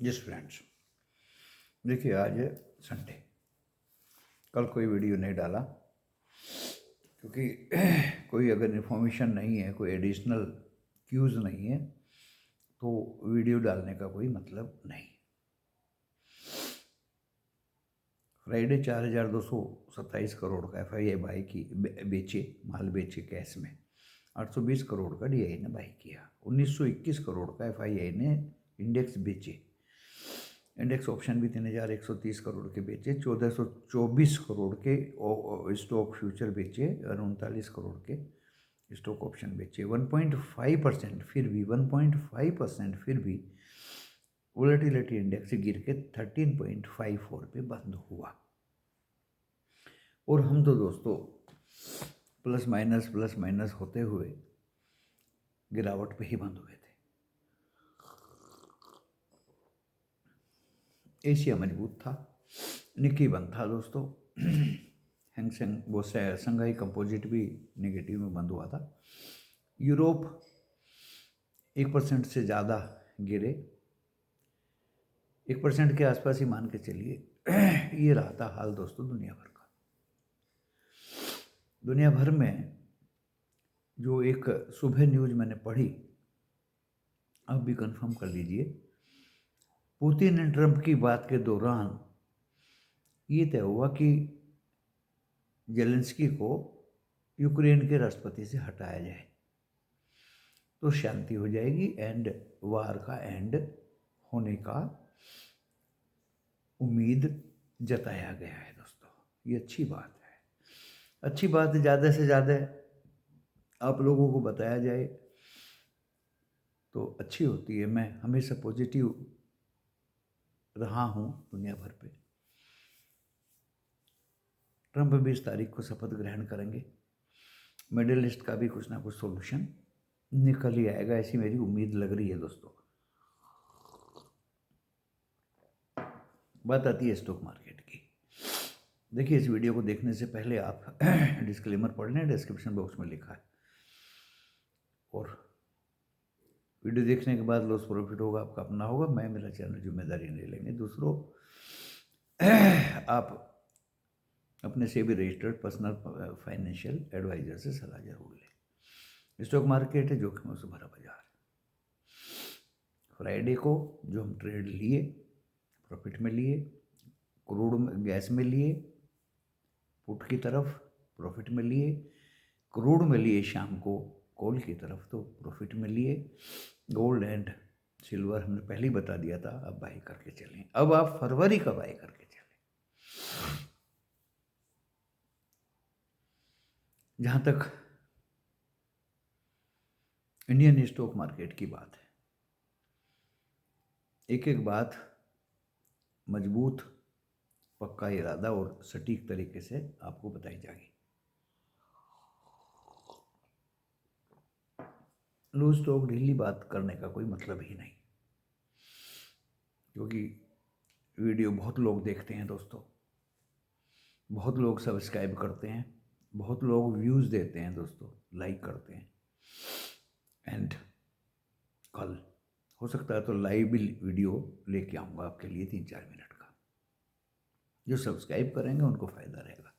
Yes friends, देखिए आज है संडे। कल कोई वीडियो नहीं डाला क्योंकि कोई अगर इन्फॉर्मेशन नहीं है, कोई एडिशनल क्यूज़ नहीं है तो वीडियो डालने का कोई मतलब नहीं। फ्राइडे 4,227 करोड़ का FII बाई की बेचे, माल बेचे कैश में। 820 करोड़ का DI ने बाई किया। 1921 करोड़ का FII ने इंडेक्स बेचे। इंडेक्स ऑप्शन भी 3,130 करोड़ के बेचे। 1,424 करोड़ के स्टॉक फ्यूचर बेचे और 39 करोड़ के स्टॉक ऑप्शन बेचे। 1.5% फिर भी 1.5% फिर भी वोलेटिलिटी इंडेक्स गिर के 13.54 पे बंद हुआ। और हम तो दोस्तों प्लस माइनस होते हुए गिरावट पे ही बंद हुए थे। एशिया मजबूत था, निक्की बंद था दोस्तों। हैंगसेंग वो संघाई कंपोजिट भी नेगेटिव में बंद हुआ था। यूरोप 1% से ज़्यादा गिरे, 1% के आसपास ही मान के चलिए। ये रहा था हाल दोस्तों दुनिया भर का। दुनिया भर में जो एक सुबह न्यूज़ मैंने पढ़ी, आप भी कंफर्म कर लीजिए। पुतिन एंड ट्रंप की बात के दौरान ये तय हुआ कि जेलेंस्की को यूक्रेन के राष्ट्रपति से हटाया जाए तो शांति हो जाएगी एंड वार का एंड होने का उम्मीद जताया गया है दोस्तों। ये अच्छी बात है। अच्छी बात ज़्यादा से ज़्यादा आप लोगों को बताया जाए तो अच्छी होती है। मैं हमेशा पॉजिटिव रहा हूँ दुनिया भर पे। ट्रंप 20 तारीख को शपथ ग्रहण करेंगे। मिडिल ईस्ट का भी कुछ ना कुछ सॉल्यूशन निकल ही आएगा, ऐसी मेरी उम्मीद लग रही है दोस्तों। बात आती है स्टॉक मार्केट की। देखिए, इस वीडियो को देखने से पहले आप डिस्क्लेमर पढ़ लें, डिस्क्रिप्शन बॉक्स में लिखा है। और वीडियो देखने के बाद लॉस प्रॉफिट होगा आपका अपना होगा, मैं मेरा चैनल जिम्मेदारी नहीं लेंगे। दूसरों आप अपने से भी रजिस्टर्ड पर्सनल फाइनेंशियल एडवाइजर से सलाह जरूर लें। स्टॉक मार्केट है जोखिमों से भरा बाजार। फ्राइडे को जो हम ट्रेड लिए, प्रॉफिट में लिए, क्रूड में गैस में लिए, पुट की तरफ प्रॉफिट में लिए, क्रूड में लिए शाम को कॉल की तरफ तो प्रॉफिट में लिए। गोल्ड एंड सिल्वर हमने पहले ही बता दिया था, अब बाई करके चलें। अब आप फरवरी का बाई करके चलें। जहाँ तक इंडियन स्टॉक मार्केट की बात है, एक एक बात मजबूत, पक्का इरादा और सटीक तरीके से आपको बताई जाएगी। लूज स्टॉक ढीली बात करने का कोई मतलब ही नहीं, क्योंकि वीडियो बहुत लोग देखते हैं दोस्तों, बहुत लोग सब्सक्राइब करते हैं, बहुत लोग व्यूज़ देते हैं दोस्तों, लाइक करते हैं। एंड कल हो सकता है तो लाइव भी वीडियो लेके आऊँगा आपके लिए 3-4 मिनट का। जो सब्सक्राइब करेंगे उनको फ़ायदा रहेगा,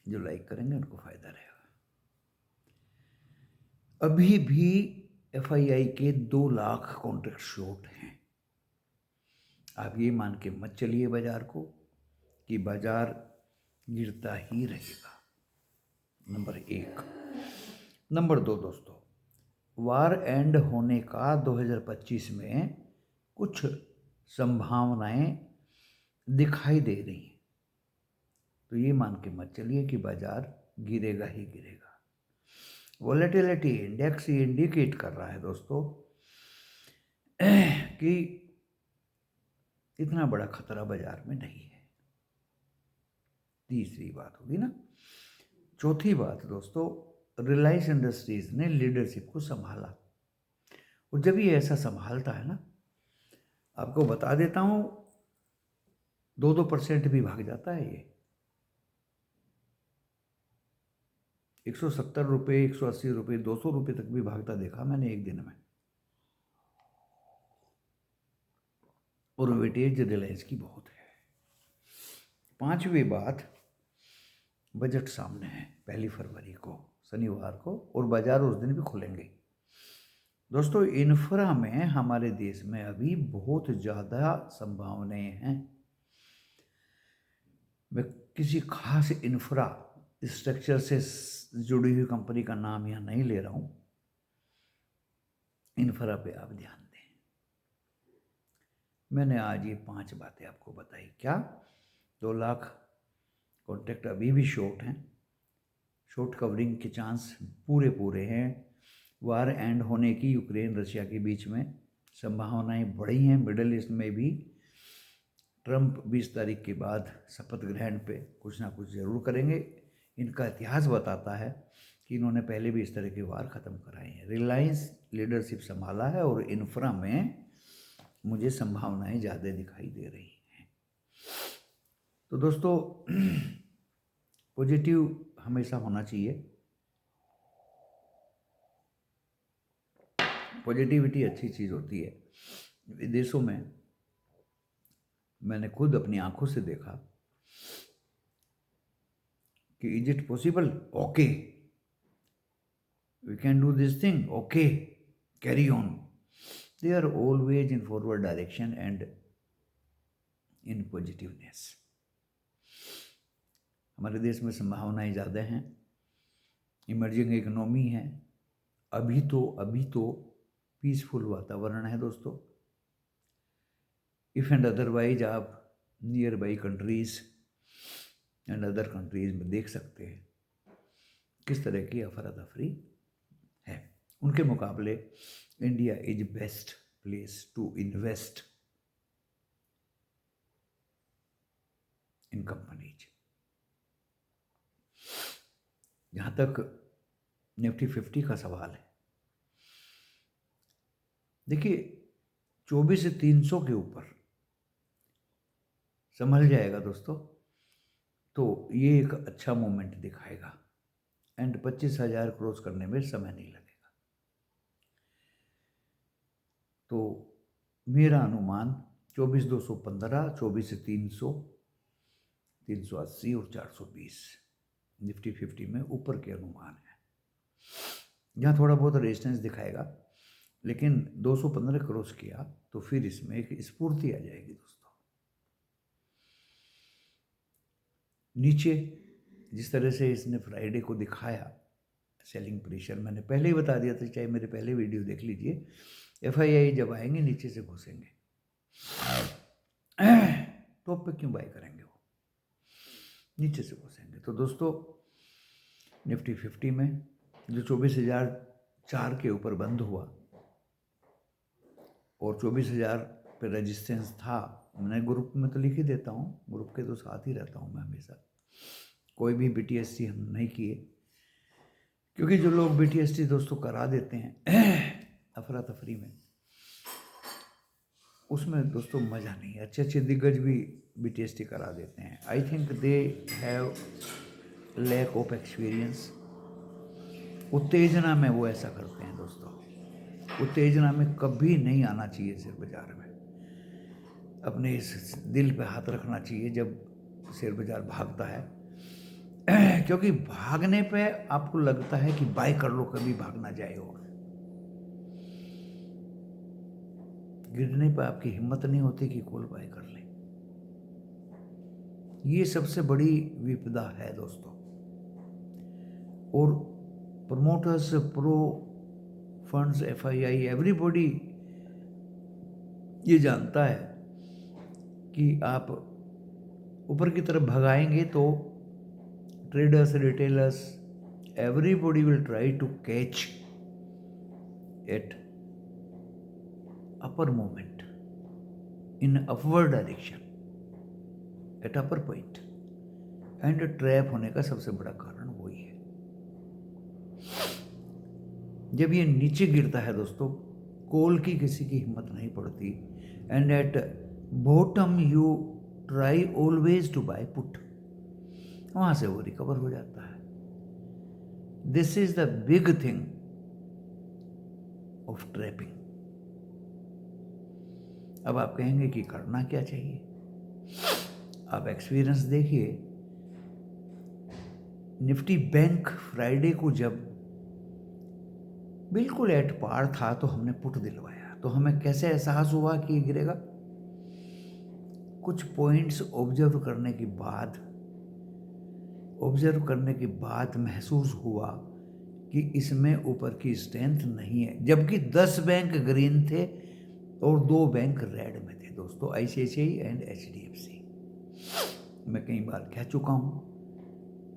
जो लाइक करेंगे उनको फ़ायदा रहेगा। अभी भी FII के 2 लाख कॉन्ट्रैक्ट शॉर्ट हैं। आप ये मान के मत चलिए बाजार को कि बाजार गिरता ही रहेगा, नंबर 1। नंबर 2 दोस्तों, वार एंड होने का 2025 में कुछ संभावनाएं दिखाई दे रही हैं, तो ये मान के मत चलिए कि बाजार गिरेगा ही गिरेगा। वोलेटिलिटी इंडेक्स ये इंडिकेट कर रहा है दोस्तों कि इतना बड़ा खतरा बाजार में नहीं है। तीसरी बात होगी ना। चौथी बात दोस्तों, रिलायंस इंडस्ट्रीज ने लीडरशिप को संभाला, और जब ये ऐसा संभालता है ना, आपको बता देता हूँ, 2% भी भाग जाता है ये। 170 रुपये, 180 रुपये, 200 रुपये तक भी भागता देखा मैंने एक दिन में। और वेटेज रिलायंस की बहुत है। पांचवी बात, बजट सामने है 1 फरवरी को, शनिवार को, और बाजार उस दिन भी खुलेंगे। दोस्तों, इंफ्रा में हमारे देश में अभी बहुत ज़्यादा संभावनाएं हैं। मैं किसी खास इंफ्रा स्ट्रक्चर से जुड़ी हुई कंपनी का नाम यहाँ नहीं ले रहा हूँ। इंफ्रा पे आप ध्यान दें। मैंने आज ये 5 बातें आपको बताई। क्या 2 लाख कॉन्ट्रैक्ट अभी भी शॉर्ट हैं, शॉर्ट कवरिंग के चांस पूरे हैं। वार एंड होने की यूक्रेन रशिया के बीच में संभावनाएं बढ़ी हैं। मिडल ईस्ट में भी ट्रंप 20 तारीख के बाद शपथ ग्रहण पे कुछ ना कुछ ज़रूर करेंगे। इनका इतिहास बताता है कि इन्होंने पहले भी इस तरह के वार ख़त्म कराए हैं। रिलायंस लीडरशिप संभाला है और इंफ्रा में मुझे संभावनाएं ज़्यादा दिखाई दे रही हैं। तो दोस्तों, पॉजिटिव हमेशा होना चाहिए। पॉजिटिविटी अच्छी चीज़ होती है। विदेशों में मैंने खुद अपनी आंखों से देखा कि is it possible, okay, we can do this thing, okay, carry on. They are always in forward direction and in positiveness. हमारे देश में संभावनाएं ज़्यादा हैं, इमर्जिंग इकोनॉमी है। अभी तो पीसफुल वातावरण है दोस्तों। इफ़ एंड अदरवाइज आप near by countries and other countries में देख सकते हैं किस तरह की अफरा तफरी है। उनके मुकाबले India is best place to invest in companies. जहाँ तक निफ्टी 50 का सवाल है, देखिए 24 से 300 के ऊपर संभल जाएगा दोस्तों, तो ये एक अच्छा मोमेंट दिखाएगा एंड 25,000 क्रॉस करने में समय नहीं लगेगा। तो मेरा अनुमान 24,215, 24 से 300, 380 और 420 निफ्टी 50 में ऊपर के अनुमान है। यहाँ थोड़ा बहुत रेजिस्टेंस दिखाएगा, लेकिन 215 क्रॉस किया तो फिर इसमें एक स्फूर्ति आ जाएगी दोस्तों। नीचे जिस तरह से इसने फ्राइडे को दिखाया सेलिंग प्रेशर, मैंने पहले ही बता दिया था, चाहे मेरे पहले वीडियो देख लीजिए। FII जब आएंगे नीचे से घुसेंगे, टॉप पे क्यों बाय करेंगे, वो नीचे से घुसेंगे। तो दोस्तों, निफ्टी 50 में जो 24,004 के ऊपर बंद हुआ और 24,000 पे रेजिस्टेंस था, मैंने ग्रुप में तो लिख ही देता हूँ, ग्रुप के तो साथ ही रहता हूँ मैं हमेशा। कोई भी BTST हम नहीं किए, क्योंकि जो लोग BTST दोस्तों करा देते हैं अफरा तफरी में, उसमें दोस्तों मज़ा नहीं है। अच्छे दिग्गज भी BTST करा देते हैं। I think they have lack of experience. उत्तेजना में वो ऐसा करते हैं दोस्तों। उत्तेजना में कभी नहीं आना चाहिए शेयर बाजार में। अपने इस दिल पे हाथ रखना चाहिए जब शेयर बाजार भागता है, क्योंकि भागने पे आपको लगता है कि बाय कर लो, कभी भाग ना जाए, और गिरने पर आपकी हिम्मत नहीं होती कि कॉल बाय कर ले। ये सबसे बड़ी विपदा है दोस्तों। और promoters, pro funds, FII, everybody ये जानता है कि आप ऊपर की तरफ भगाएंगे तो traders, retailers, everybody will try to catch at upper moment in upward direction at upper point, and trap होने का सबसे बड़ा कारण वही है। जब ये नीचे गिरता है दोस्तों, कॉल की किसी की हिम्मत नहीं पड़ती, and at bottom you try always to buy put, वहां से वो रिकवर हो जाता है। This is the big thing of trapping. अब आप कहेंगे कि करना क्या चाहिए। आप एक्सपीरियंस देखिए, निफ्टी बैंक फ्राइडे को जब बिल्कुल एट पार था तो हमने पुट दिलवाया, तो हमें कैसे एहसास हुआ कि ये गिरेगा। कुछ पॉइंट्स ऑब्जर्व करने के बाद महसूस हुआ कि इसमें ऊपर की स्ट्रेंथ नहीं है, जबकि 10 बैंक ग्रीन थे और 2 बैंक रेड में थे दोस्तों, ICICI एंड HDFC। मैं कई बार कह चुका हूँ,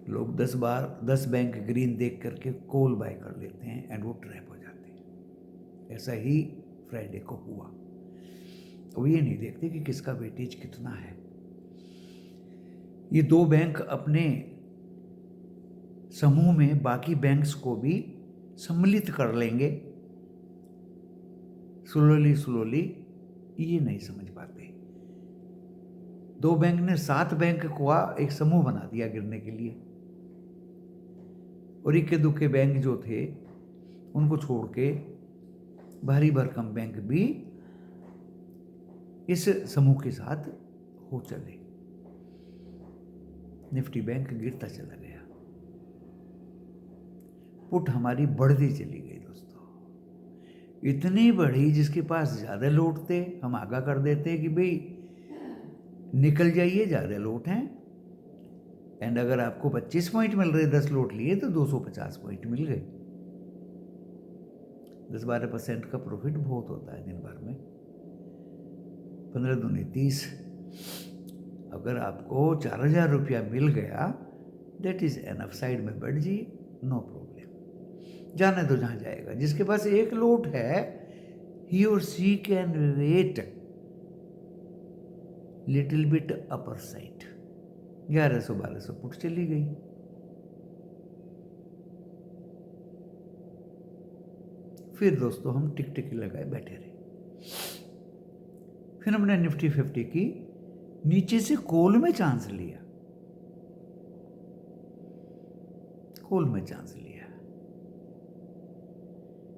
लोग 10 बैंक ग्रीन देख करके कॉल बाय कर लेते हैं एंड वो ट्रैप हो जाते हैं। ऐसा ही फ्राइडे को हुआ। वो ये नहीं देखते कि किसका वेटेज कितना है। ये 2 बैंक अपने समूह में बाकी बैंक्स को भी सम्मिलित कर लेंगे, स्लोली ये नहीं समझ पाते। 2 बैंक ने 7 बैंक को एक समूह बना दिया गिरने के लिए, और इक्के दुक्के बैंक जो थे उनको छोड़ के भारी भरकम बैंक भी इस समूह के साथ हो चले। निफ्टी बैंक गिरता चला गया, पुट हमारी बढ़ती चली गई दोस्तों, इतनी बढ़ी जिसके पास ज़्यादा लोट थे हम आगाह कर देते कि भाई निकल जाइए, ज़्यादा लोट हैं। एंड अगर आपको 25 पॉइंट मिल रहे, 10 लोट लिए तो 250 पॉइंट मिल गए। 10-12% का प्रॉफिट बहुत होता है दिन भर में। 15 दूनी 30। अगर आपको 4000 रुपया मिल गया, दैट इज एनफ, साइड में बैठ जाइए, नो प्रॉब्लम, जाने तो जहाँ जाएगा। जिसके पास एक लोट है, ही और she can wait little bit upper side. 1100-1200 put चली गई। फिर दोस्तों हम टिक लगाए बैठे रहे। फिर हमने निफ्टी 50 की नीचे से कॉल में चांस लिया,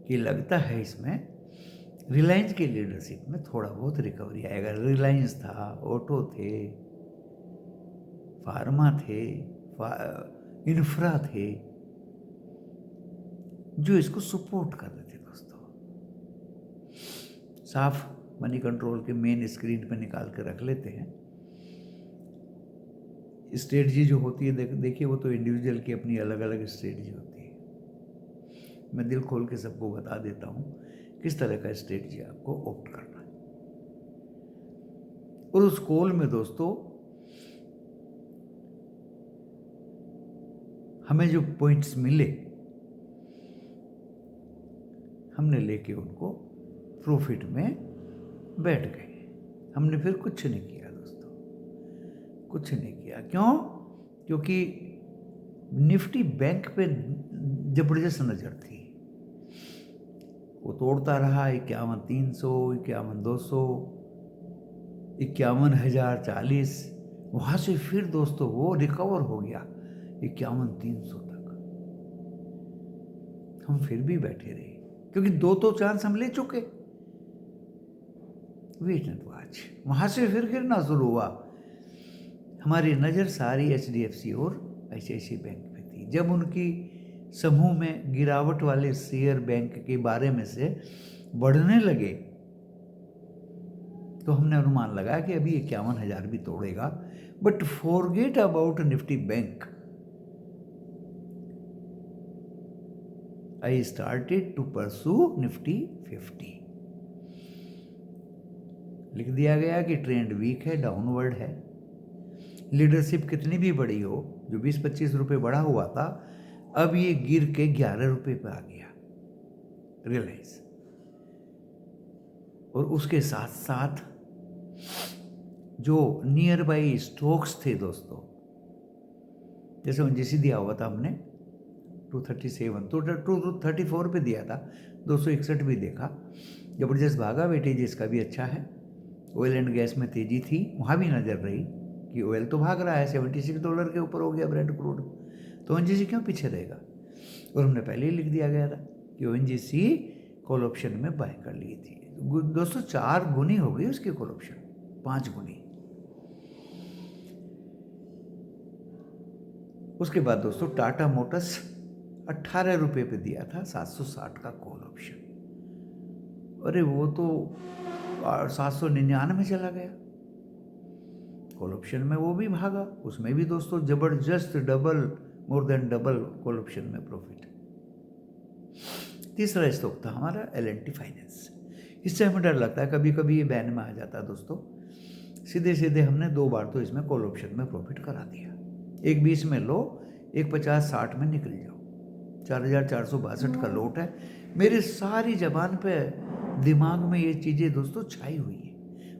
कि लगता है इसमें रिलायंस की लीडरशिप में थोड़ा बहुत रिकवरी आएगा। रिलायंस था, ऑटो थे, फार्मा थे, इंफ्रा थे, जो इसको सपोर्ट कर रहे थे दोस्तों। साफ मनी कंट्रोल के मेन स्क्रीन पे निकाल के रख लेते हैं। स्ट्रेटजी जो होती है देखिए, वो तो इंडिविजुअल की अपनी अलग अलग स्ट्रेटजी होती है। मैं दिल खोल के सबको बता देता हूँ किस तरह का स्ट्रेटजी आपको ऑप्ट करना है। और उस कॉल में दोस्तों हमें जो पॉइंट्स मिले, हमने लेके उनको प्रॉफिट में बैठ गए। हमने फिर कुछ नहीं किया दोस्तों, कुछ नहीं किया। क्यों? क्योंकि निफ्टी बैंक पे जबरदस्त नजर थी। वो तोड़ता रहा 51,300, 51,200, 51,040। वहां से फिर दोस्तों वो रिकवर हो गया 51,300 तक। हम फिर भी बैठे रहे, क्योंकि 2 तो चांस हम ले चुके। Wait and watch. वहां से फिर गिरना शुरू हुआ। हमारी नज़र सारी HDFC और ICICI बैंक पे थी। जब उनकी समूह में गिरावट वाले शेयर बैंक के बारे में से बढ़ने लगे, तो हमने अनुमान लगाया कि अभी 51,000 भी तोड़ेगा। But forget about Nifty bank. I started to pursue Nifty 50। लिख दिया गया कि ट्रेंड वीक है, डाउनवर्ड है। लीडरशिप कितनी भी बड़ी हो, जो 20-25 रुपए बढ़ा हुआ था, अब ये गिर के 11 रुपए पे आ गया रिलायंस। और उसके साथ साथ जो नियर बाई स्टॉक्स थे दोस्तों, जैसे ONGC दिया हुआ था हमने 237, तो 234 पे दिया था, 261 भी देखा, जबरदस्त भागा। वेटेज इसका भी अच्छा है। ऑयल एंड गैस में तेजी थी, वहाँ भी नजर रही कि ऑयल तो भाग रहा है, $76 के ऊपर हो गया ब्रेंट क्रूड, तो ONGC क्यों पीछे रहेगा। और हमने पहले ही लिख दिया गया था कि ONGC कॉल ऑप्शन में बाय कर ली थी। दोस्तों 4 गुनी हो गई उसकी कॉल ऑप्शन, 5 गुनी। उसके बाद दोस्तों टाटा मोटर्स 18 रुपये पे दिया था 760 का कॉल ऑप्शन। अरे वो तो 799 में चला गया कॉल ऑप्शन में, वो भी भागा। उसमें भी दोस्तों जबरदस्त double, more than double call option में प्रॉफिट। तीसरा स्टॉक था हमारा L&T फाइनेंस। इससे हमें डर लगता है कभी कभी ये बैन में आ जाता है दोस्तों। सीधे सीधे हमने 2 बार तो इसमें कॉल ऑप्शन में प्रॉफिट करा दिया। एक 20 में लो, एक 50-60 में निकल जाओ। 4462 का लोट है। मेरे सारी जबान पे, दिमाग में ये चीज़ें दोस्तों छाई हुई है।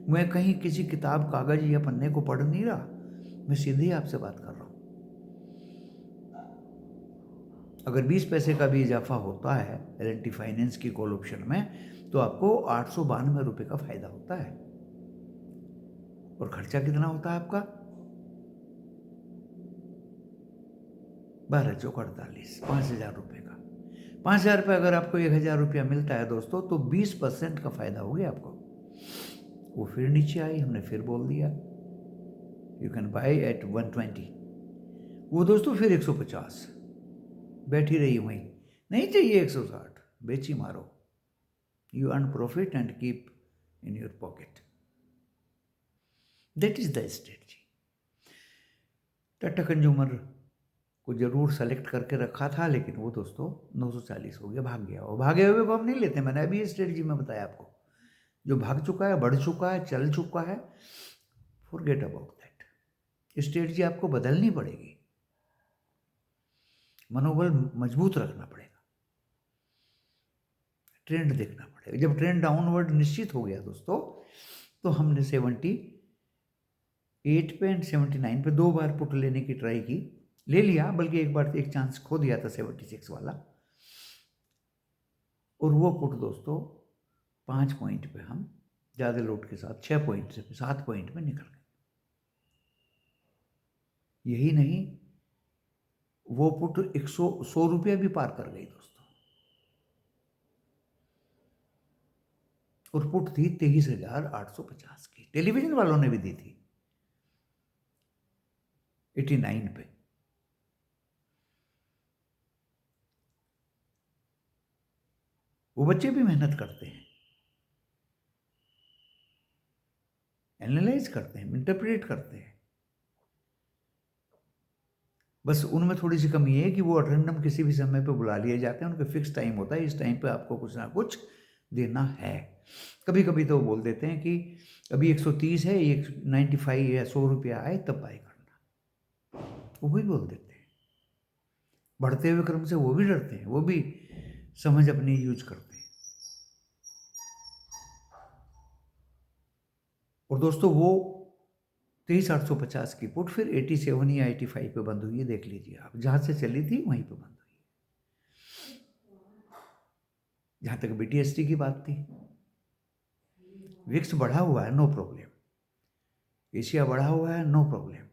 मैं कहीं किसी किताब, कागज या पन्ने को पढ़ नहीं रहा, मैं सीधे ही आपसे बात कर रहा हूँ। अगर 20 पैसे का भी इजाफा होता है L&T फाइनेंस की कॉल ऑप्शन में, तो आपको 892 रुपये का फायदा होता है। और खर्चा कितना होता है आपका? 12 चौक 48, 5,000 रुपये का। 5,000 रुपये अगर आपको 1,000 रुपया मिलता है दोस्तों, तो 20% का फायदा हो गया आपको। वो फिर नीचे आई, हमने फिर बोल दिया यू कैन बाई एट 120। वो दोस्तों फिर 150, बैठी रही वहीं, नहीं चाहिए 160, बेची मारो। You earn profit and keep in your pocket. That is the strategy. Tata consumer को जरूर सेलेक्ट करके रखा था, लेकिन वो दोस्तों 940 हो गया, भाग गया। और भागे हुए को हम नहीं लेते, मैंने अभी स्ट्रेटजी में बताया आपको। जो भाग चुका है, बढ़ चुका है, चल चुका है, फॉरगेट अबाउट दैट। स्ट्रेटजी आपको बदलनी पड़ेगी, मनोबल मजबूत रखना पड़ेगा, ट्रेंड देखना पड़ेगा। जब ट्रेंड डाउनवर्ड निश्चित हो गया दोस्तों, तो हमने 78 पे एंड 79 पे 2 बार पुट लेने की ट्राई की, ले लिया, बल्कि एक बार एक चांस खो दिया था 76 वाला। और वो पुट दोस्तों 5 पॉइंट पे हम ज़्यादा लोड के साथ 6 पॉइंट से 7 पॉइंट में निकल गए। यही नहीं, वो पुट 100 रुपया भी पार कर गई दोस्तों। और पुट थी 23,850 की, टेलीविजन वालों ने भी दी थी 89 पे। वो बच्चे भी मेहनत करते हैं, एनालाइज करते हैं, इंटरप्रेट करते हैं। बस उनमें थोड़ी सी कमी है कि वो अटेंडम किसी भी समय पे बुला लिए जाते हैं, उनका फिक्स टाइम होता है, इस टाइम पे आपको कुछ ना कुछ देना है। कभी कभी तो वो बोल देते हैं कि अभी 130 है, 95 या 100 रुपया आए तब बाय करना, वो भी बोल देते हैं। बढ़ते हुए क्रम से वो भी डरते हैं, वो भी समझ अपनी यूज करते हैं। और दोस्तों वो 23,850 की पुट फिर 87 या 85 पे बंद हुई है, देख लीजिए आप, जहां से चली थी वहीं पे बंद हुई है। जहां तक BTST की बात थी, विक्स बढ़ा हुआ है, नो प्रॉब्लम। एशिया बढ़ा हुआ है, नो प्रॉब्लम।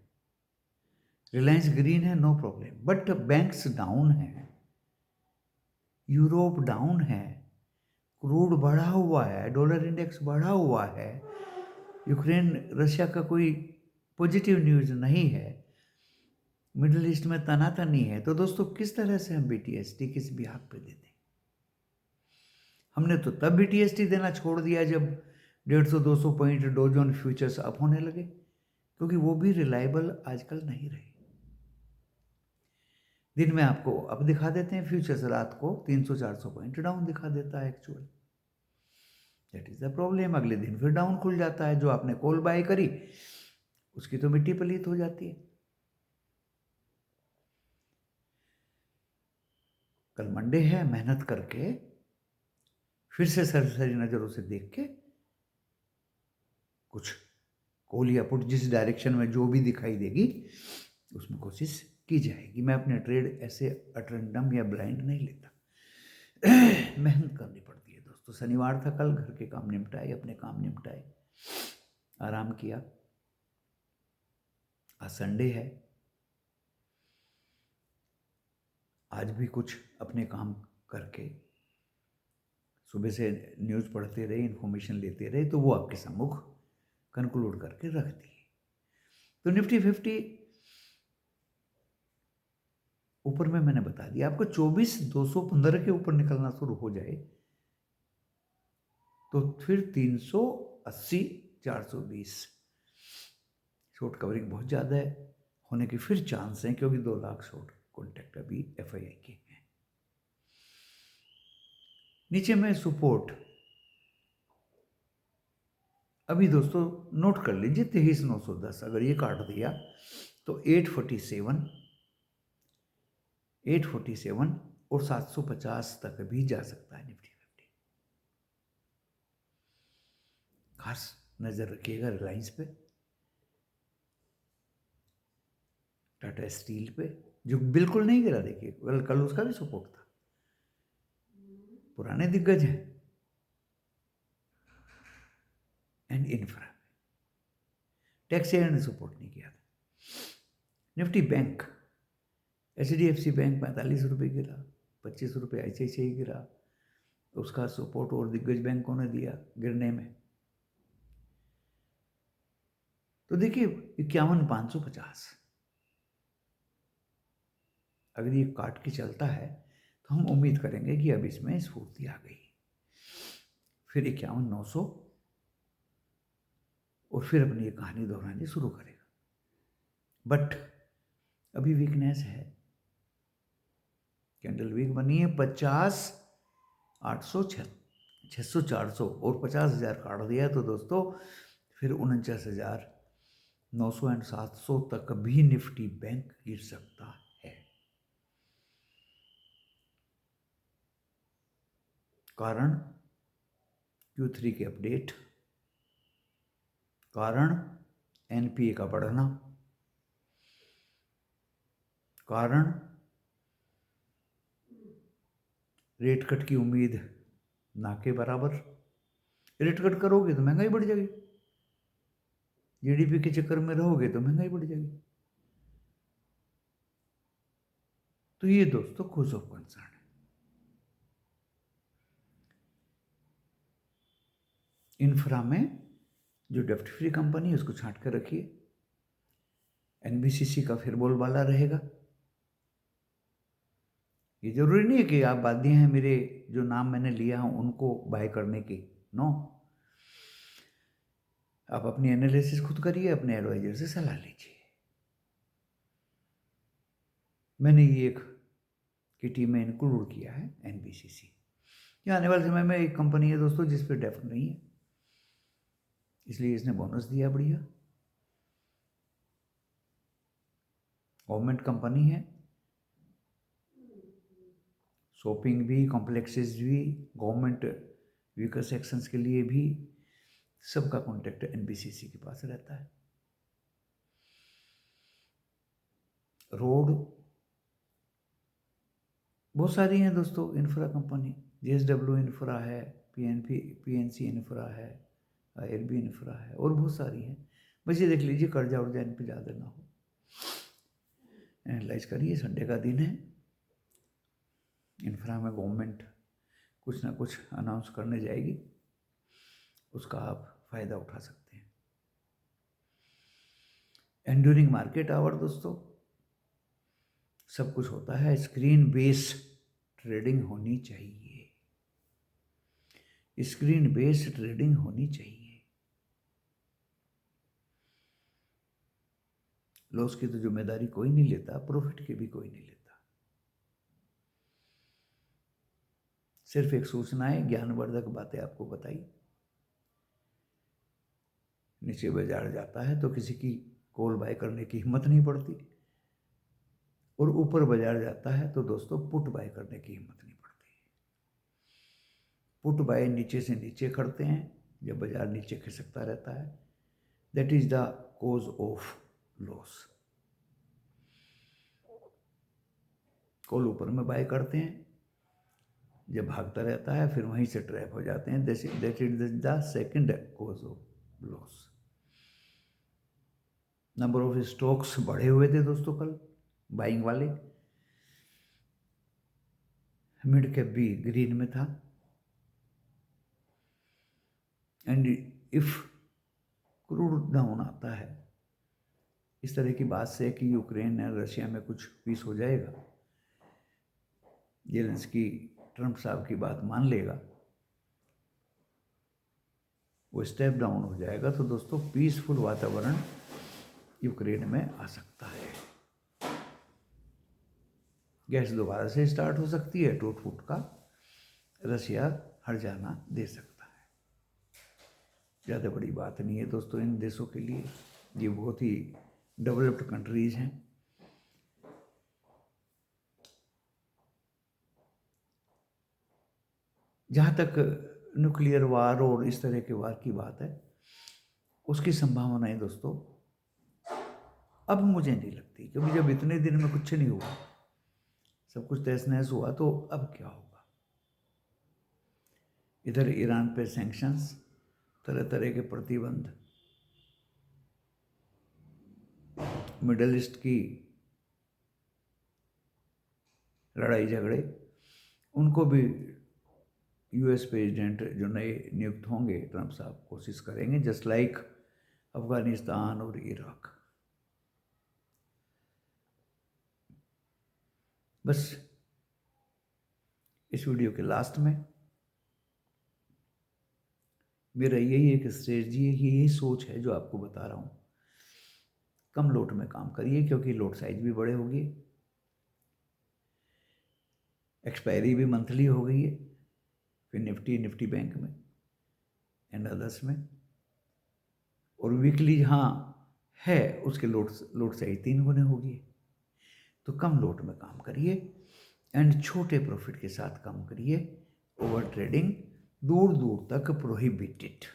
रिलायंस ग्रीन है, no problem. But banks down है, यूरोप डाउन है, क्रूड बढ़ा हुआ है, डॉलर इंडेक्स बढ़ा हुआ है, यूक्रेन रशिया का कोई पॉजिटिव न्यूज नहीं है, मिडिल ईस्ट में तनातनी है। तो दोस्तों किस तरह से हम BTST किस बिहाफ पे देते? हमने तो तब BTST देना छोड़ दिया जब 150-200 point Dow Jones futures up होने लगे, क्योंकि वो भी रिलायबल आजकल नहीं रहे। दिन में आपको अब दिखा देते हैं फ्यूचर्स, रात को 300-400 पॉइंट डाउन दिखा देता है actual. That is the problem. अगले दिन फिर डाउन खुल जाता है, जो आपने कॉल बाय करी उसकी तो मिट्टी पलीत हो जाती है। कल मंडे है, मेहनत करके फिर से सरसरी नजरों से देख के कुछ कॉल या पुट जिस डायरेक्शन में जो भी दिखाई देगी उसमें कोशिश की जाएगी। मैं अपने ट्रेड ऐसे अटरंडम या ब्लाइंड नहीं लेता, मेहनत करनी पड़ती है दोस्तों। शनिवार था कल, घर के काम निपटाए, अपने काम निपटाए, आराम किया। आज संडे है, आज भी कुछ अपने काम करके सुबह से न्यूज़ पढ़ते रहे, इन्फॉर्मेशन लेते रहे, तो वो आपके सम्मुख कंक्लूड करके रख दिए। तो निफ्टी 50 ऊपर में मैंने बता दिया आपको, 24,215 के ऊपर निकलना शुरू हो जाए तो फिर 380, 420 शॉर्ट कवरिंग बहुत ज़्यादा है होने के फिर चांस हैं, क्योंकि 2 लाख शॉर्ट कॉन्ट्रैक्ट अभी FII के हैं। नीचे में सपोर्ट अभी दोस्तों नोट कर लीजिए, 23,910 अगर ये काट दिया तो 847 और 750 तक भी जा सकता है निफ्टी 50। खास नजर रखिएगा रिलायंस पे, टाटा स्टील पे, जो बिल्कुल नहीं गिरा, देखिए कल उसका भी सपोर्ट था, पुराने दिग्गज हैं। एंड इंफ्रा टैक्स ने सपोर्ट नहीं किया था। निफ्टी बैंक, HDFC बैंक 45 रुपये गिरा, 25 रुपये ICICI गिरा, उसका सपोर्ट और दिग्गज बैंकों ने दिया गिरने में। तो देखिए 51,550 अगर ये काट के चलता है तो हम उम्मीद करेंगे कि अब इसमें स्फूर्ति आ गई, फिर 51,900 और फिर अपनी ये कहानी दोहरानी शुरू करेगा। बट अभी वीकनेस है, कैंडल वीक बनी है, 50, 800, 600, 400 और 50,000 काट दिया तो दोस्तों फिर 49,900 एंड 700 तक भी निफ्टी बैंक गिर सकता है। कारण Q3 के अपडेट, कारण NPA का बढ़ना, कारण रेट कट की उम्मीद ना के बराबर। रेट कट करोगे तो महंगाई बढ़ जाएगी, GDP के चक्कर में रहोगे तो महंगाई बढ़ जाएगी। तो ये दोस्तों कॉज ऑफ कंसर्न है। इंफ्रा में जो डेप्ट फ्री कंपनी है उसको छांट कर रखिए, NBCC का फिर बोलबाला रहेगा। ये जरूरी नहीं है कि आप बाध्य हैं मेरे जो नाम मैंने लिया हूं उनको बाय करने की, नो। आप अपनी एनालिसिस खुद करिए, अपने एडवाइजर से सलाह लीजिए। मैंने ये एक किटी में इंक्लूड किया है NBCC। ये आने वाले समय में एक कंपनी है दोस्तों जिस पर डेप्ट नहीं है, इसलिए इसने बोनस दिया बढ़िया। गवर्नमेंट कंपनी है, शॉपिंग भी, कॉम्प्लेक्सेस भी, गवर्नमेंट व्हीकल सेक्शंस के लिए भी सबका कॉन्टेक्ट NBCC के पास रहता है। रोड बहुत सारी हैं दोस्तों, इंफ्रा कंपनी, JSW इंफ्रा है, PNC इंफ्रा है, IRB इंफ्रा है और बहुत सारी हैं। बस ये देख लीजिए कर्जा वर्जा इन पर ज़्यादा ना हो, एनालाइज करिए। संडे का दिन है, इंफ्रा में गवर्नमेंट कुछ ना कुछ अनाउंस करने जाएगी, उसका आप फायदा उठा सकते हैं। एंड्यूरिंग मार्केट आवर दोस्तों, सब कुछ होता है, स्क्रीन बेस ट्रेडिंग होनी चाहिए, स्क्रीन बेस्ड ट्रेडिंग होनी चाहिए। लॉस की तो जिम्मेदारी कोई नहीं लेता, प्रॉफिट की भी कोई नहीं लेता। सिर्फ एक सूचना है, ज्ञानवर्धक बातें आपको बताई। नीचे बाजार जाता है तो किसी की कॉल बाय करने की हिम्मत नहीं पड़ती, और ऊपर बाजार जाता है तो दोस्तों पुट बाय करने की हिम्मत नहीं पड़ती। पुट बाय नीचे से नीचे करते हैं जब बाजार नीचे खिसकता रहता है, that is the cause of loss. Call ऊपर में बाय करते हैं, जब भागता रहता है फिर वहीं से ट्रैप हो जाते हैं, that is the second cause of loss. Number of stocks बढ़े हुए थे दोस्तों कल, बाइंग वाले। मिड कैप भी ग्रीन में था, एंड इफ क्रूड डाउन आता है इस तरह की बात से कि यूक्रेन और रशिया में कुछ पीस हो जाएगा, जेलेंस्की ट्रंप साहब की बात मान लेगा, वो स्टेप डाउन हो जाएगा, तो दोस्तों पीसफुल वातावरण यूक्रेन में आ सकता है। गैस दोबारा से स्टार्ट हो सकती है, टूट फूट का रशिया हर्जाना दे सकता है। ज़्यादा बड़ी बात नहीं है दोस्तों इन देशों के लिए, ये बहुत ही डेवलप्ड कंट्रीज हैं। जहाँ तक न्यूक्लियर वार और इस तरह के वार की बात है, उसकी संभावनाएं दोस्तों अब मुझे नहीं लगती, क्योंकि जब इतने दिन में कुछ नहीं हुआ, सब कुछ तहस नहस हुआ, तो अब क्या होगा। इधर ईरान पे सैंक्शंस, तरह तरह के प्रतिबंध, मिडल ईस्ट की लड़ाई झगड़े, उनको भी यूएस प्रेसिडेंट जो नए नियुक्त होंगे ट्रंप साहब कोशिश करेंगे, जस्ट लाइक अफगानिस्तान और इराक। बस इस वीडियो के लास्ट में मेरा यही एक स्ट्रेटजी है, यही सोच है जो आपको बता रहा हूँ। कम लोट में काम करिए, क्योंकि लोट साइज भी बड़े होगी, एक्सपायरी भी मंथली हो गई है, फिर निफ्टी बैंक में एंड अदर्स में, और वीकली जहाँ है उसके लोट साइज 3 गुने होगी। तो कम लोट में काम करिए एंड छोटे प्रॉफिट के साथ काम करिए। ओवर ट्रेडिंग दूर दूर तक प्रोहिबिटेड,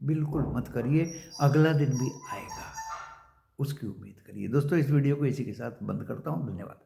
बिल्कुल मत करिए, अगला दिन भी आएगा उसकी उम्मीद करिए। दोस्तों इस वीडियो को इसी के साथ बंद करता हूँ, धन्यवाद।